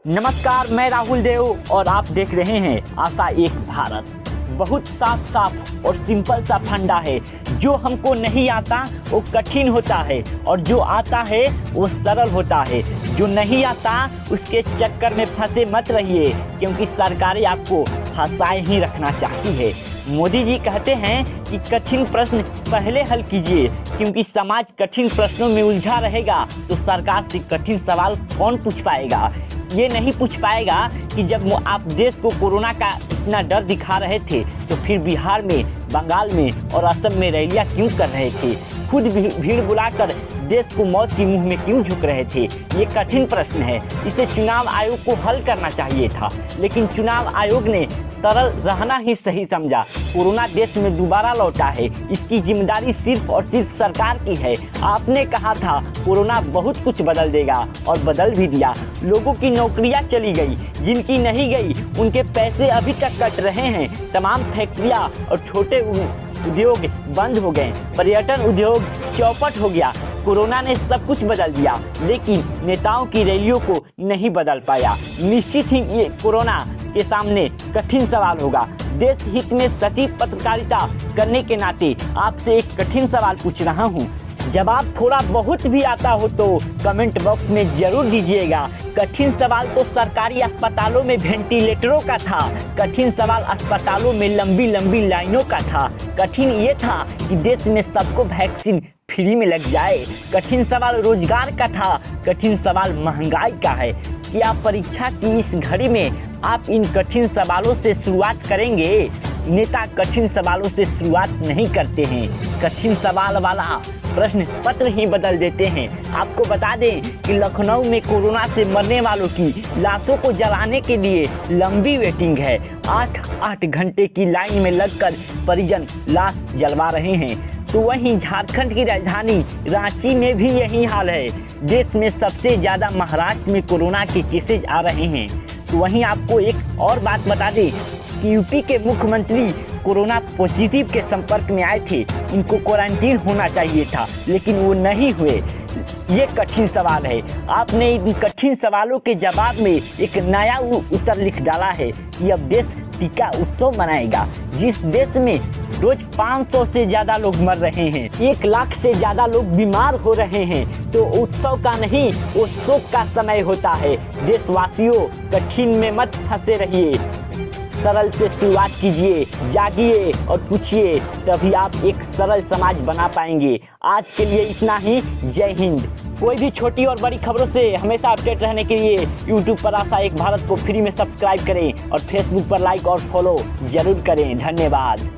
नमस्कार, मैं राहुल देव और आप देख रहे हैं आशा एक भारत। बहुत साफ और सिंपल सा फंडा है। जो हमको नहीं आता वो कठिन होता है और जो आता है वो सरल होता है। जो नहीं आता उसके चक्कर में फंसे मत रहिए, क्योंकि सरकारें आपको फंसाए ही रखना चाहती है। मोदी जी कहते हैं कि कठिन प्रश्न पहले हल कीजिए, क्योंकि समाज कठिन प्रश्नों में उलझा रहेगा तो सरकार से कठिन सवाल कौन पूछ पाएगा। ये नहीं पूछ पाएगा कि जब आप देश को कोरोना का इतना डर दिखा रहे थे तो फिर बिहार में, बंगाल में और असम में रैलियां क्यों कर रहे थे, खुद भीड़ बुलाकर देश को मौत के मुंह में क्यों झुक रहे थे। ये कठिन प्रश्न है, इसे चुनाव आयोग को हल करना चाहिए था, लेकिन चुनाव आयोग ने सरल रहना ही सही समझा। कोरोना देश में दोबारा लौटा है, इसकी जिम्मेदारी सिर्फ और सिर्फ सरकार की है। आपने कहा था कोरोना बहुत कुछ बदल देगा और बदल भी दिया। लोगों की नौकरियां चली गई, जिनकी नहीं गई उनके पैसे अभी तक कट रहे हैं। तमाम फैक्ट्रियां और छोटे उद्योग बंद हो गए, पर्यटन उद्योग चौपट हो गया। कोरोना ने सब कुछ बदल दिया, लेकिन नेताओं की रैलियों को नहीं बदल पाया। निश्चित ही ये कोरोना के सामने कठिन सवाल होगा। देश हित में सटीक पत्रकारिता करने के नाते आपसे एक कठिन सवाल पूछ रहा हूँ। जवाब थोड़ा बहुत भी आता हो तो कमेंट बॉक्स में जरूर दीजिएगा। कठिन सवाल तो सरकारी अस्पतालों में वेंटिलेटरों का था। कठिन सवाल अस्पतालों में लंबी लंबी लाइनों का था। कठिन ये था कि देश में सबको वैक्सीन फ्री में लग जाए। कठिन सवाल रोजगार का था। कठिन सवाल महंगाई का है। क्या परीक्षा की इस घड़ी में आप इन कठिन सवालों से शुरुआत करेंगे? नेता कठिन सवालों से शुरुआत नहीं करते हैं, कठिन सवाल वाला प्रश्न पत्र ही बदल देते हैं। आपको बता दें कि लखनऊ में कोरोना से मरने वालों की लाशों को जलाने के लिए लंबी वेटिंग है। 8 घंटे की लाइन में लगकर परिजन लाश जलवा रहे हैं। तो वहीं झारखंड की राजधानी रांची में भी यही हाल है। देश में सबसे ज़्यादा महाराष्ट्र में कोरोना के केसेज आ रहे हैं। तो वहीं आपको एक और बात बता दें कि यूपी के मुख्यमंत्री कोरोना पॉजिटिव के संपर्क में आए थे। इनको क्वारंटीन होना चाहिए था, लेकिन वो नहीं हुए। ये कठिन सवाल है। आपने इन कठिन सवालों के जवाब में एक नया उत्तर लिख डाला है कि अब देश टीका उत्सव मनाएगा। जिस देश में रोज 500 से ज़्यादा लोग मर रहे हैं, 1 लाख से ज़्यादा लोग बीमार हो रहे हैं, तो उत्सव का नहीं वो शोक का समय होता है। देशवासियों, कठिन में मत फंसे रहिए, सरल से शुरुआत कीजिए, जागिए और पूछिए, तभी आप एक सरल समाज बना पाएंगे। आज के लिए इतना ही। जय हिंद। कोई भी छोटी और बड़ी खबरों से हमेशा अपडेट रहने के लिए YouTube पर आशा एक भारत को फ्री में सब्सक्राइब करें और Facebook पर लाइक और फॉलो जरूर करें। धन्यवाद।